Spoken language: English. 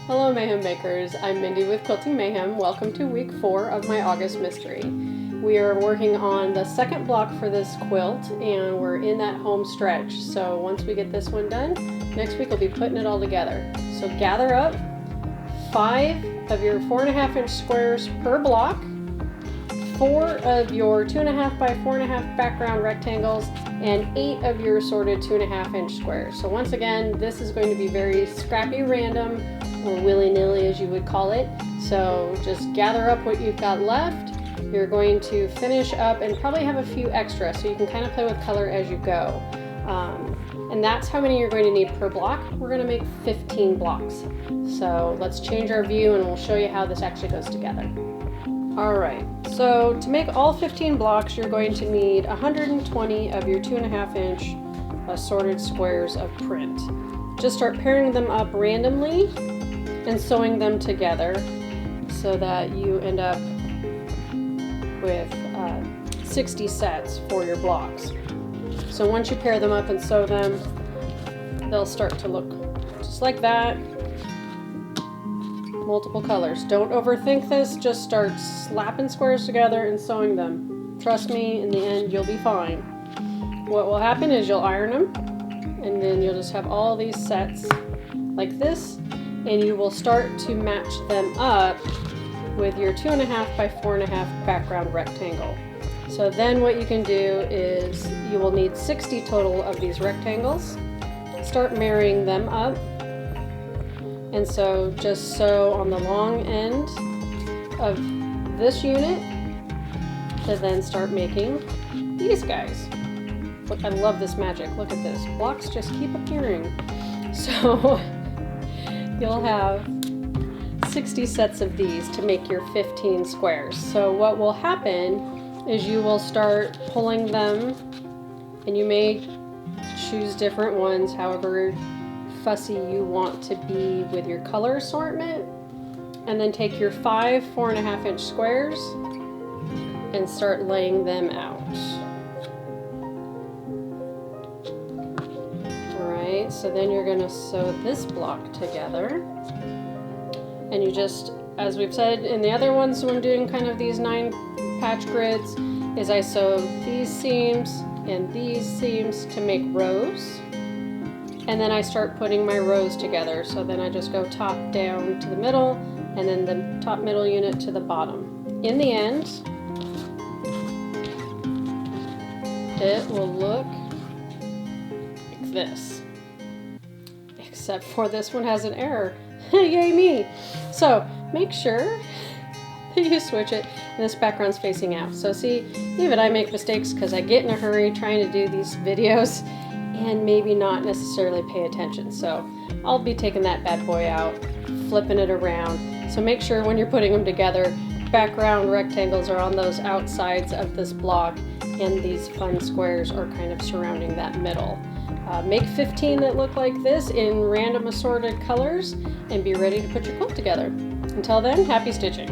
Hello Mayhem Makers, I'm Mindy with Quilting Mayhem. Welcome to week 4 of my August mystery. We are working on the second block for this quilt and we're in that home stretch. So once we get this one done, next week we'll be putting it all together. So gather up 5 of your 4.5 inch squares per block, 4 of your 2.5 by 4.5 background rectangles, and 8 of your assorted 2.5 inch squares. So once again, this is going to be very scrappy random, or willy-nilly as you would call it. So just gather up what you've got left. You're going to finish up and probably have a few extra, so you can kind of play with color as you go. And that's how many you're going to need per block. We're going to make 15 blocks. So let's change our view and we'll show you how this actually goes together. Alright, so to make all 15 blocks, you're going to need 120 of your 2.5 inch assorted squares of print. Just start pairing them up randomly and sewing them together so that you end up with 60 sets for your blocks. So once you pair them up and sew them, they'll start to look just like that. Multiple colors. Don't overthink this, just start slapping squares together and sewing them. Trust me, in the end you'll be fine. What will happen is you'll iron them and then you'll just have all these sets like this, and you will start to match them up with your 2.5 by 4.5 background rectangle. So then what you can do is you will need 60 total of these rectangles. Start marrying them up. And so just sew on the long end of this unit to then start making these guys. Look, I love this magic. Look at this. Blocks just keep appearing. So you'll have 60 sets of these to make your 15 squares. So what will happen is you will start pulling them, and you may choose different ones, however fussy you want to be with your color assortment, and then take your 5 4.5 inch squares and start laying them out. Alright, so then you're going to sew this block together, and you just, as we've said in the other ones when doing kind of these 9 patch grids, is I sew these seams and these seams to make rows, and then I start putting my rows together. So then I just go top down to the middle, and then the top middle unit to the bottom. In the end, it will look like this, except for this one has an error. Yay me! So make sure that you switch it and this background's facing out. So see, even I make mistakes because I get in a hurry trying to do these videos and maybe not necessarily pay attention. So I'll be taking that bad boy out, flipping it around. So make sure when you're putting them together, background rectangles are on those outsides of this block and these fun squares are kind of surrounding that middle. Make 15 that look like this in random assorted colors and be ready to put your quilt together. Until then, happy stitching.